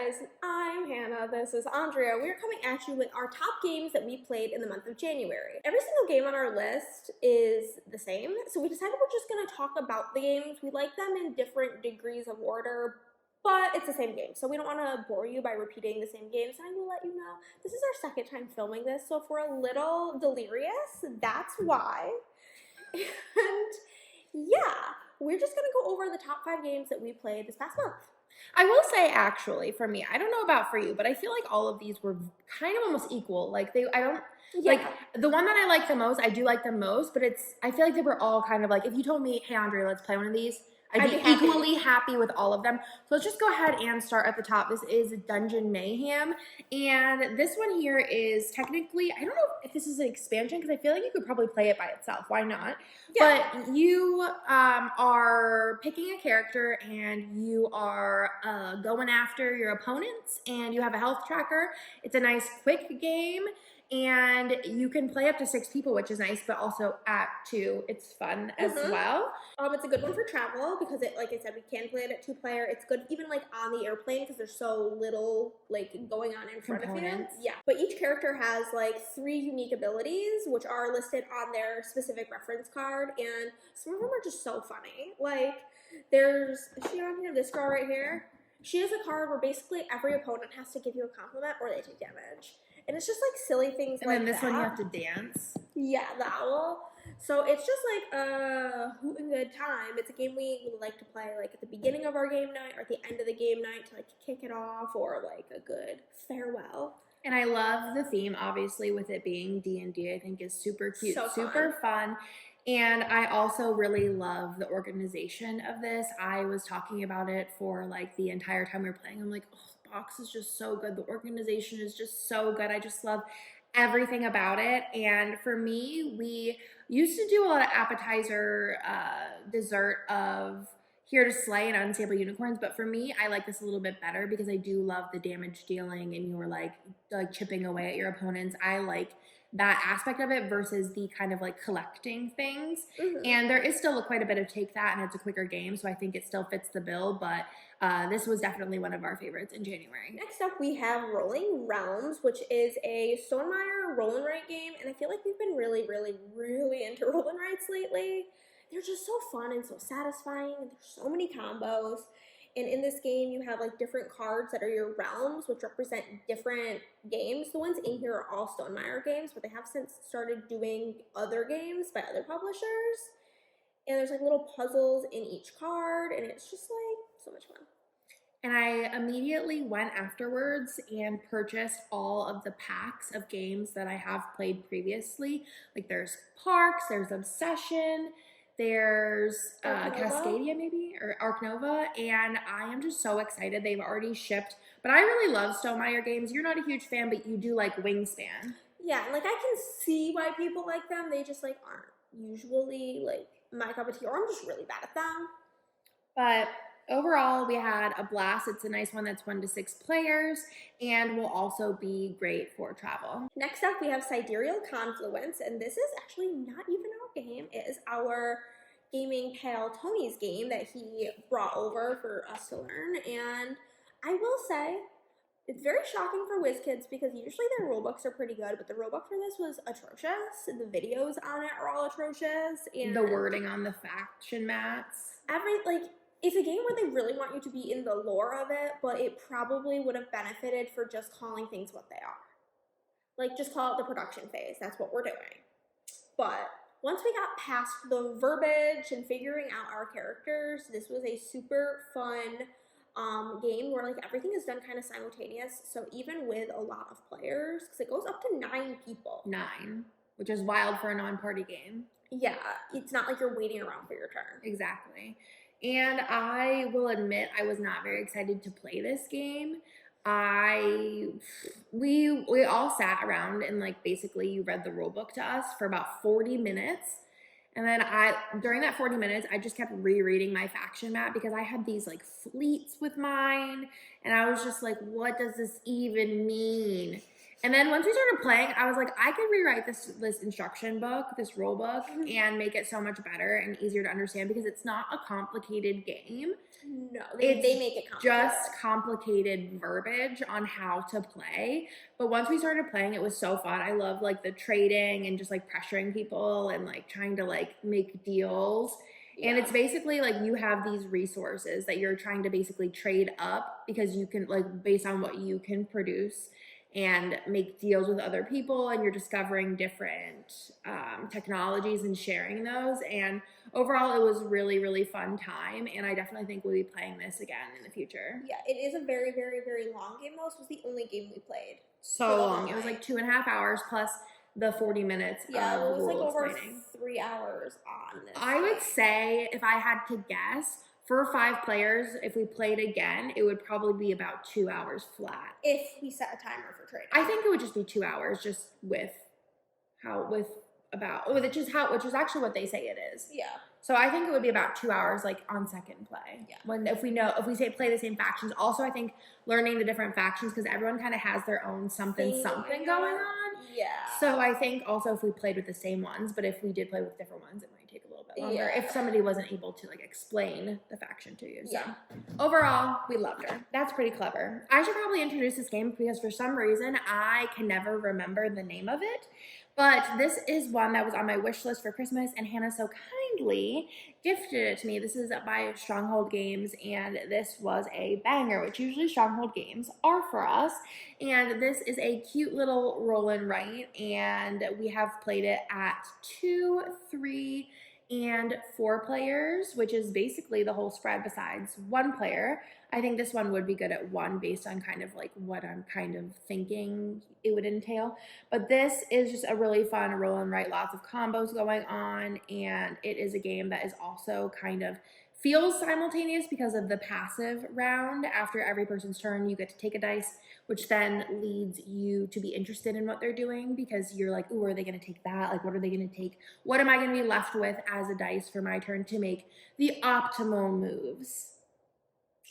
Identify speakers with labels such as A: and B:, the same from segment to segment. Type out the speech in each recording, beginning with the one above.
A: guys, I'm Hannah, this is Andrea. We're coming at you with our top games that we played in the month of January. Every single game on our list is the same, so we decided we're just going to talk about the games. We like them in different degrees of order, but it's the same game, so we don't want to bore you by repeating the same games, and I will let you know, this is our second time filming this, so if we're a little delirious, that's why. And yeah, we're just going to go over the top 5 games that we played this past month.
B: I will say, actually, for me, I don't know about for you, but I feel like all of these were kind of almost equal. Like like the one that I like the most, I do like the most, but I feel like they were all kind of like, if you told me, hey, Andre, let's play one of these, I'd be equally happy with all of them. So let's just go ahead and start at the top. This is Dungeon Mayhem. And this one here is technically, I don't know if this is an expansion because I feel like you could probably play it by itself. Why not? Yeah. But you are picking a character and you are going after your opponents and you have a health tracker. It's a nice quick game. And you can play up to 6 people, which is nice, but also at 2, it's fun as well.
A: It's a good one for travel because it, like I said, we can play it at 2-player. It's good even like on the airplane because there's so little like going on in front of you. Yeah, but each character has like 3 unique abilities, which are listed on their specific reference card, and some of them are just so funny. Like is she on here? This girl right here. She has a card where basically every opponent has to give you a compliment or they take damage. And it's just like silly things like that.
B: And then this one you have to dance.
A: Yeah, the owl. So it's just like a hoot and good time. It's a game we like to play like at the beginning of our game night or at the end of the game night to like kick it off or like a good farewell.
B: And I love the theme, obviously, with it being D&D. I think is super cute,
A: so
B: super fun. And I also really love the organization of this. I was talking about it for like the entire time we were playing. I'm like, oh, the box is just so good. The organization is just so good. I just love everything about it. And for me, we used to do a lot of appetizer, dessert of Here to Slay and Unstable Unicorns. But for me, I like this a little bit better because I do love the damage dealing and you're like chipping away at your opponents. I like that aspect of it versus the kind of like collecting things. And there is still quite a bit of take that and it's a quicker game. So I think it still fits the bill, but this was definitely one of our favorites in January.
A: Next up, we have Rolling Realms, which is a Stonemaier roll and write game. And I feel like we've been really, really, really into roll and writes lately. They're just so fun and so satisfying. And there's so many combos. And in this game, you have like different cards that are your realms, which represent different games. The ones in here are all Stonemaier games, but they have since started doing other games by other publishers. And there's like little puzzles in each card, and it's just like so much fun.
B: And I immediately went afterwards and purchased all of the packs of games that I have played previously. Like there's Parks, there's Obsession, there's Cascadia maybe, or Arc Nova, and I am just so excited. They've already shipped, but I really love Stonemaier games. You're not a huge fan, but you do like Wingspan.
A: Yeah, and like I can see why people like them. They just like aren't usually like my cup of tea, or I'm just really bad at them.
B: But overall, we had a blast. It's a nice one that's 1 to 6 players and will also be great for travel.
A: Next up, we have Siderial Confluence, and this is actually not even our game. It is our gaming pal Tony's game that he brought over for us to learn. And I will say, it's very shocking for WizKids because usually their rulebooks are pretty good, but the rulebook for this was atrocious. The videos on it are all atrocious. And
B: the wording on the faction mats.
A: It's a game where they really want you to be in the lore of it, but it probably would have benefited for just calling things what they are. Like, just call it the production phase. That's what we're doing. But once we got past the verbiage and figuring out our characters, this was a super fun game where like everything is done kind of simultaneous. So even with a lot of players, because it goes up to 9 people.
B: 9, which is wild for a non-party game.
A: Yeah, it's not like you're waiting around for your turn.
B: Exactly. And I will admit I was not very excited to play this game. We all sat around and like basically you read the rule book to us for about 40 minutes. And then during that 40 minutes, I just kept rereading my faction map because I had these like fleets with mine. And I was just like, what does this even mean? And then once we started playing, I was like, I could rewrite this instruction book, this rule book, and make it so much better and easier to understand because it's not a complicated game.
A: No, they make it complicated.
B: Just complicated verbiage on how to play. But once we started playing, it was so fun. I love like the trading and just like pressuring people and like trying to like make deals. Yeah. And it's basically like you have these resources that you're trying to basically trade up because you can like based on what you can produce and make deals with other people, and you're discovering different technologies and sharing those. And overall, it was really, really fun time, and I definitely think we'll be playing this again in the future.
A: Yeah, it is a very, very, very long game, though. This was the only game we played.
B: So long. It was like 2.5 hours plus the 40 minutes
A: yeah,
B: of
A: it was like over
B: explaining.
A: 3 hours on this.
B: I would say, if I had to guess, for 5 players, if we played again, it would probably be about 2 hours flat.
A: If we set a timer for trading.
B: I think it would just be 2 hours, just which is actually what they say it is.
A: Yeah.
B: So I think it would be about 2 hours, like on second play.
A: Yeah.
B: If we say play the same factions. Also, I think learning the different factions because everyone kind of has their own something going on.
A: Yeah.
B: So I think also if we played with the same ones, but if we did play with different ones, it might take a little bit longer.
A: Yeah.
B: If somebody wasn't able to like explain the faction to you. So
A: yeah.
B: Overall, we loved her. That's pretty clever. I should probably introduce this game because for some reason I can never remember the name of it. But this is one that was on my wish list for Christmas, and Hannah so kindly gifted it to me. This is by Stronghold Games, and this was a banger, which usually Stronghold Games are for us. And this is a cute little roll and write, and we have played it at 2, 3, and 4 players, which is basically the whole spread besides 1 player. I think this one would be good at 1 based on kind of like what I'm kind of thinking it would entail. But this is just a really fun roll and write, lots of combos going on, and it is a game that is also kind of feels simultaneous because of the passive round. After every person's turn, you get to take a dice, which then leads you to be interested in what they're doing because you're like, ooh, are they going to take that? Like, what are they going to take? What am I going to be left with as a dice for my turn to make the optimal moves?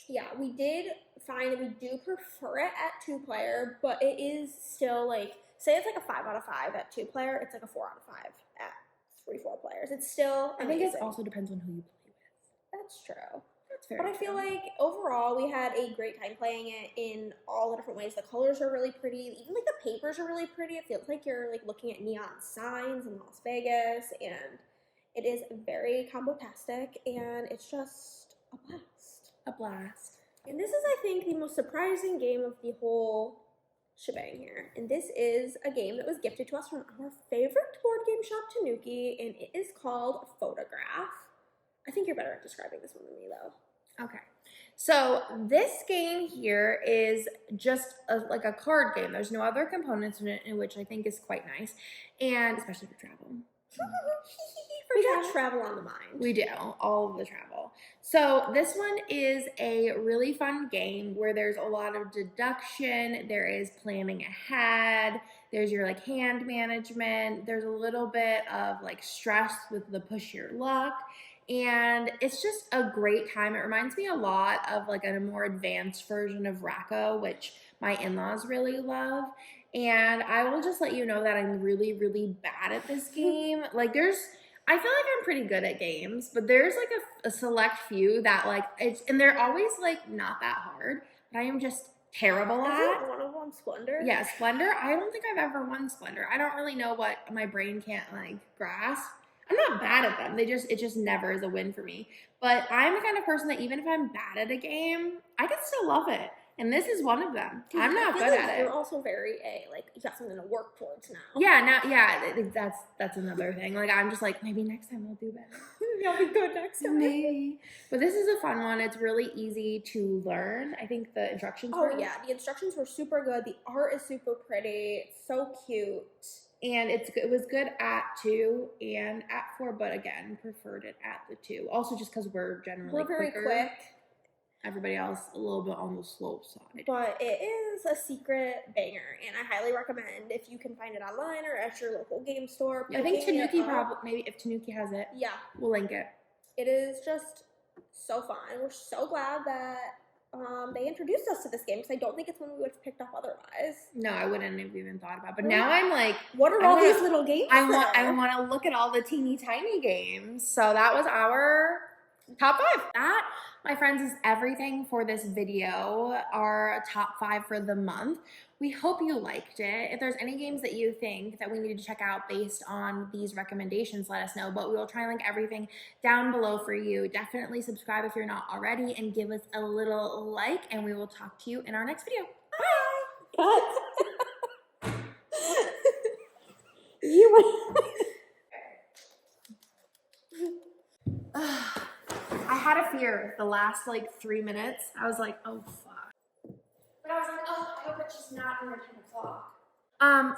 A: Yeah, we did find we do prefer it at 2-player, but it is still like, say it's like a 5 out of 5 at 2-player, it's like a 4 out of 5 at 3, 4 players. It's still amazing.
B: I think it also depends on who you play with.
A: That's true.
B: That's fair.
A: But I feel like overall we had a great time playing it in all the different ways. The colors are really pretty. Even like the papers are really pretty. It feels like you're like looking at neon signs in Las Vegas, and it is very combo-tastic, and it's just a blast.
B: A blast.
A: And this is, I think, the most surprising game of the whole shebang here. And this is a game that was gifted to us from our favorite board game shop, Tanuki, and it is called Photograph. I think you're better at describing this one than me, though.
B: Okay. So this game here is just like a card game. There's no other components in it, which I think is quite nice, and especially for travel.
A: We got travel on the mind.
B: We do, all of the travel. So this one is a really fun game where there's a lot of deduction, there is planning ahead, there's your like hand management, there's a little bit of like stress with the push your luck, and it's just a great time. It reminds me a lot of like a more advanced version of Racco, which my in-laws really love. And I will just let you know that I'm really, really bad at this game. Like I feel like I'm pretty good at games, but there's like a select few that like, and they're always like not that hard, but I am just terrible at.
A: Isn't one of them Splendor?
B: Yeah, Splendor. I don't think I've ever won Splendor. I don't really know what my brain can't like grasp. I'm not bad at them. It just never is a win for me. But I'm the kind of person that even if I'm bad at a game, I can still love it. And this is one of them. I'm not good at it.
A: You're also very like you got something to work towards now.
B: Yeah, that's another thing. Like I'm just like maybe next time I'll do better.
A: Maybe I'll be good next time.
B: Maybe. But this is a fun one. It's really easy to learn. I think the instructions.
A: Oh yeah, the instructions were super good. The art is super pretty. It's so cute.
B: And it was good at 2 and at 4, but again, preferred it at the 2. Also, just because we're
A: very quick.
B: Everybody else a little bit on the slow side.
A: But it is a secret banger, and I highly recommend if you can find it online or at your local game store.
B: I think Tanuki probably, maybe if Tanuki has it,
A: yeah,
B: we'll link it.
A: It is just so fun. We're so glad that they introduced us to this game, because I don't think it's one we would have picked up otherwise.
B: No, I wouldn't have even thought about it. But now I'm like,
A: what are all these little games?
B: I want to look at all the teeny tiny games. So that was our top 5. That, my friends, is everything for this video, our top 5 for the month. We hope you liked it. If there's any games that you think that we need to check out based on these recommendations, let us know. But we will try and link everything down below for you. Definitely subscribe if you're not already, and give us a little like, and we will talk to you in our next video.
A: Bye. Cut. You
B: I had a fear the last like 3 minutes. I was like, oh fuck. But I was like, oh, I hope it's just not under 10 o'clock.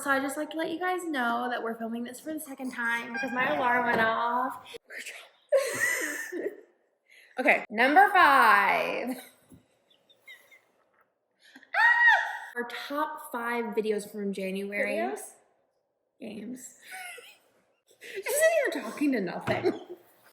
B: So I just like to let you guys know that we're filming this for the second time because my alarm went off. Okay, number 5. Our top 5 videos from January.
A: Videos?
B: Games. Just sitting here talking to nothing.